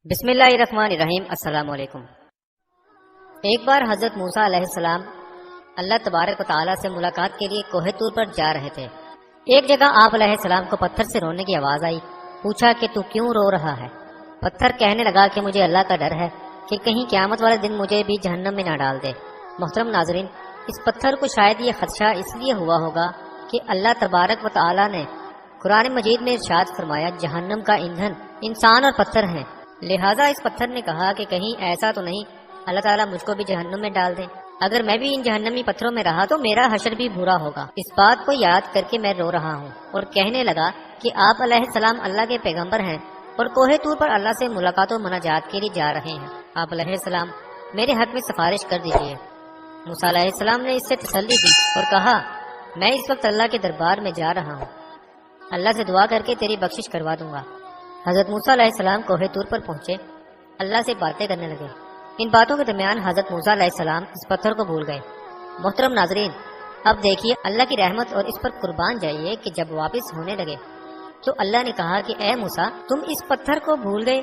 بسم اللہ الرحمن الرحیم۔ السلام علیکم۔ ایک بار حضرت موسیٰ علیہ السلام اللہ تبارک و تعالیٰ سے ملاقات کے لیے کوہ طور پر جا رہے تھے۔ ایک جگہ آپ علیہ السلام کو پتھر سے رونے کی آواز آئی۔ پوچھا کہ تو کیوں رو رہا ہے؟ پتھر کہنے لگا کہ مجھے اللہ کا ڈر ہے کہ کہیں قیامت والے دن مجھے بھی جہنم میں نہ ڈال دے۔ محترم ناظرین، اس پتھر کو شاید یہ خدشہ اس لیے ہوا ہوگا کہ اللہ تبارک و تعالیٰ نے قرآن مجید میں ارشاد فرمایا جہنم کا ایندھن انسان اور پتھر ہیں، لہٰذا اس پتھر نے کہا کہ کہیں ایسا تو نہیں اللہ تعالیٰ مجھ کو بھی جہنم میں ڈال دے۔ اگر میں بھی ان جہنمی پتھروں میں رہا تو میرا حشر بھی برا ہوگا۔ اس بات کو یاد کر کے میں رو رہا ہوں۔ اور کہنے لگا کہ آپ علیہ السلام اللہ کے پیغمبر ہیں اور کوہ طور پر اللہ سے ملاقات و مناجات کے لیے جا رہے ہیں۔ آپ علیہ السلام میرے حق میں سفارش کر دیجیے۔ موسیٰ علیہ السلام نے اس سے تسلی دی اور کہا میں اس وقت اللہ کے دربار میں جا رہا ہوں، اللہ سے دعا کر کے تیری بخشش کروا دوں گا۔ حضرت موسیٰ علیہ السلام کوہ طور پر پہنچے، اللہ سے باتیں کرنے لگے۔ ان باتوں کے درمیان حضرت موسیٰ علیہ السلام اس پتھر کو بھول گئے۔ محترم ناظرین، اب دیکھیے اللہ کی رحمت اور اس پر قربان جائیے کہ جب واپس ہونے لگے تو اللہ نے کہا کہ اے موسیٰ تم اس پتھر کو بھول گئے،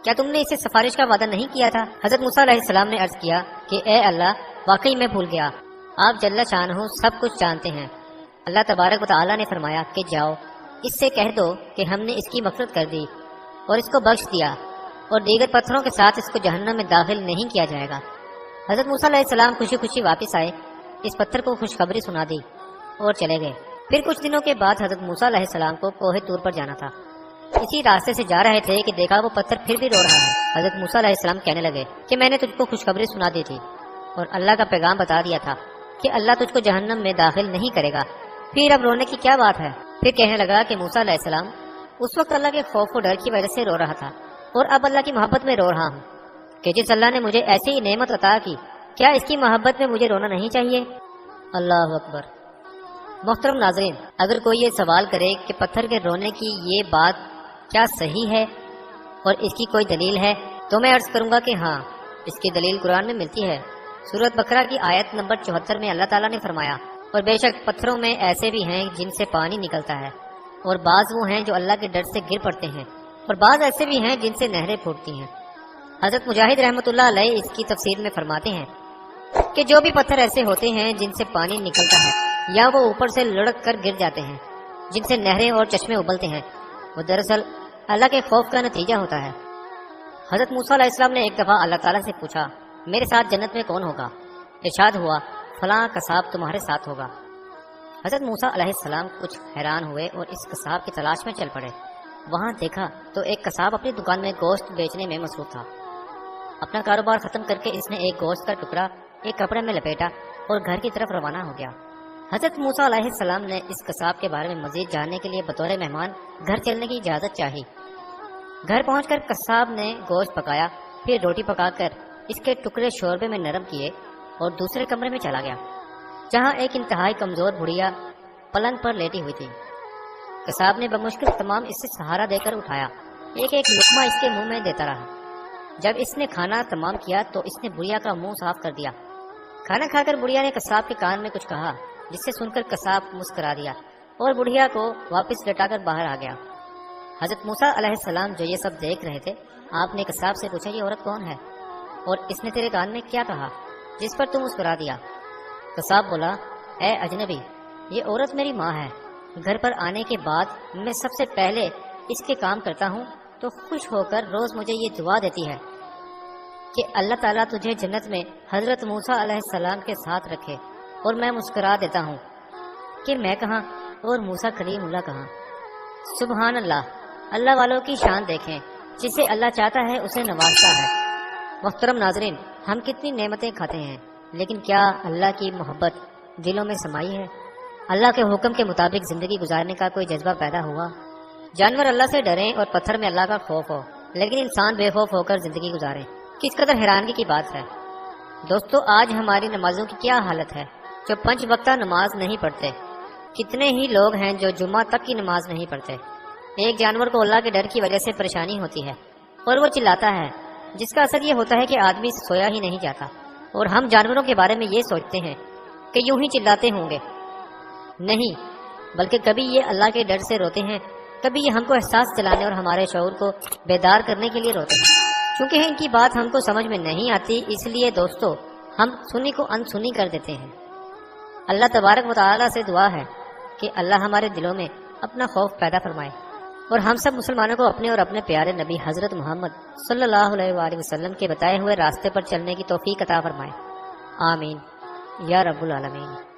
کیا تم نے اسے سفارش کا وعدہ نہیں کیا تھا؟ حضرت موسیٰ علیہ السلام نے عرض کیا کہ اے اللہ واقعی میں بھول گیا، آپ جل شانہ سب کچھ جانتے ہیں۔ اللہ تبارک و تعالیٰ نے فرمایا کہ جاؤ اس سے کہہ دو کہ ہم نے اس کی مغفرت کر دی اور اس کو بخش دیا اور دیگر پتھروں کے ساتھ اس کو جہنم میں داخل نہیں کیا جائے گا۔ حضرت موسیٰ علیہ السلام خوشی خوشی واپس آئے، اس پتھر کو خوشخبری سنا دی اور چلے گئے۔ پھر کچھ دنوں کے بعد حضرت موسیٰ علیہ السلام کو کوہ طور پر جانا تھا۔ اسی راستے سے جا رہے تھے کہ دیکھا وہ پتھر پھر بھی رو رہا ہے۔ حضرت موسیٰ علیہ السلام کہنے لگے کہ میں نے تجھ کو خوشخبری سنا دی تھی اور اللہ کا پیغام بتا دیا تھا کہ اللہ تجھ کو جہنم میں داخل نہیں کرے گا، پھر اب رونے کی کیا بات ہے؟ پھر کہنے لگا کہ موسیٰ علیہ السلام اس وقت اللہ کے خوف و ڈر کی وجہ سے رو رہا تھا اور اب اللہ کی محبت میں رو رہا ہوں کہ جس اللہ نے مجھے ایسی نعمت عطا کی، کیا اس کی محبت میں مجھے رونا نہیں چاہیے؟ اللہ اکبر۔ محترم ناظرین، اگر کوئی یہ سوال کرے کہ پتھر کے رونے کی یہ بات کیا صحیح ہے اور اس کی کوئی دلیل ہے تو میں عرض کروں گا کہ ہاں، اس کی دلیل قرآن میں ملتی ہے۔ سورۃ بقرہ کی آیت نمبر 74 میں اللہ تعالیٰ نے فرمایا اور بے شک پتھروں میں ایسے بھی ہیں جن سے پانی نکلتا ہے اور بعض وہ ہیں جو اللہ کے ڈر سے گر پڑتے ہیں اور بعض ایسے بھی ہیں جن سے نہریں پھوٹتی ہیں۔ حضرت مجاہد رحمۃ اللہ علیہ اس کی تفسیر میں فرماتے ہیں کہ جو بھی پتھر ایسے ہوتے ہیں جن سے پانی نکلتا ہے یا وہ اوپر سے لڑک کر گر جاتے ہیں، جن سے نہریں اور چشمے ابلتے ہیں، وہ دراصل اللہ کے خوف کا نتیجہ ہوتا ہے۔ حضرت موسیٰ علیہ السلام نے ایک دفعہ اللہ تعالیٰ سے پوچھا میرے ساتھ جنت میں کون ہوگا؟ ارشاد ہوا فلاں قصاب تمہارے ساتھ ہوگا۔ حضرت موسیٰ علیہ السلام کچھ حیران ہوئے اور اس قصاب کی تلاش میں چل پڑے۔ وہاں دیکھا تو ایک قصاب اپنی دکان میں گوشت بیچنے میں مصروف تھا۔ اپنا کاروبار ختم کر کے اس نے ایک گوشت کا ٹکڑا ایک کپڑے میں لپیٹا اور گھر کی طرف روانہ ہو گیا۔ حضرت موسیٰ علیہ السلام نے اس قصاب کے بارے میں مزید جاننے کے لیے بطور مہمان گھر چلنے کی اجازت چاہی۔ گھر پہنچ کر قصاب نے گوشت پکایا، پھر روٹی پکا کر اس کے ٹکڑے شوربے میں نرم کیے اور دوسرے کمرے میں چلا گیا جہاں ایک انتہائی کمزور بڑھیا پلنگ پر لیٹی ہوئی تھی۔ قصاب نے بمشکل تمام اس سے سہارا دے کر اٹھایا، ایک ایک لقمہ اس کے منہ میں دیتا رہا۔ جب اس نے کھانا تمام کیا تو اس نے بڑھیا کا منہ صاف کر دیا۔ کھانا کھا کر بڑھیا نے قصاب کے کان میں کچھ کہا جس سے سن کر قصاب مسکرا دیا اور بڑھیا کو واپس لٹا کر باہر آ گیا۔ حضرت موسیٰ علیہ السلام جو یہ سب دیکھ رہے تھے، آپ نے قصاب سے پوچھا یہ عورت کون ہے اور اس نے تیرے کان میں کیا کہا جس پر تم مسکرا دیا؟ قصاب بولا اے اجنبی، یہ عورت میری ماں ہے۔ گھر پر آنے کے بعد میں سب سے پہلے اس کے کام کرتا ہوں تو خوش ہو کر روز مجھے یہ دعا دیتی ہے کہ اللہ تعالیٰ تجھے جنت میں حضرت موسیٰ علیہ السلام کے ساتھ رکھے، اور میں مسکرا دیتا ہوں کہ میں کہاں اور موسیٰ کلیم اللہ کہاں۔ سبحان اللہ، اللہ والوں کی شان دیکھیں، جسے اللہ چاہتا ہے اسے نوازتا ہے۔ محترم ناظرین، ہم کتنی نعمتیں کھاتے ہیں لیکن کیا اللہ کی محبت دلوں میں سمائی ہے؟ اللہ کے حکم کے مطابق زندگی گزارنے کا کوئی جذبہ پیدا ہوا؟ جانور اللہ سے ڈریں اور پتھر میں اللہ کا خوف ہو، لیکن انسان بے خوف ہو کر زندگی گزارے، کس قدر حیرانگی کی بات ہے۔ دوستو، آج ہماری نمازوں کی کیا حالت ہے؟ جو 5 وقتہ نماز نہیں پڑھتے، کتنے ہی لوگ ہیں جو جمعہ تک کی نماز نہیں پڑھتے۔ ایک جانور کو اللہ کے ڈر کی وجہ سے پریشانی ہوتی ہے اور وہ چلاتا ہے، جس کا اثر یہ ہوتا ہے کہ آدمی سویا ہی نہیں جاتا، اور ہم جانوروں کے بارے میں یہ سوچتے ہیں کہ یوں ہی چلاتے ہوں گے، نہیں، بلکہ کبھی یہ اللہ کے ڈر سے روتے ہیں کبھی یہ ہم کو احساس دلانے اور ہمارے شعور کو بیدار کرنے کے لیے روتے ہیں۔ چونکہ ان کی بات ہم کو سمجھ میں نہیں آتی، اس لیے دوستو ہم سنی کو انسنی کر دیتے ہیں۔ اللہ تبارک و تعالی سے دعا ہے کہ اللہ ہمارے دلوں میں اپنا خوف پیدا فرمائے اور ہم سب مسلمانوں کو اپنے اور اپنے پیارے نبی حضرت محمد صلی اللہ علیہ وآلہ وسلم کے بتائے ہوئے راستے پر چلنے کی توفیق عطا فرمائے۔ آمین یا رب العالمین۔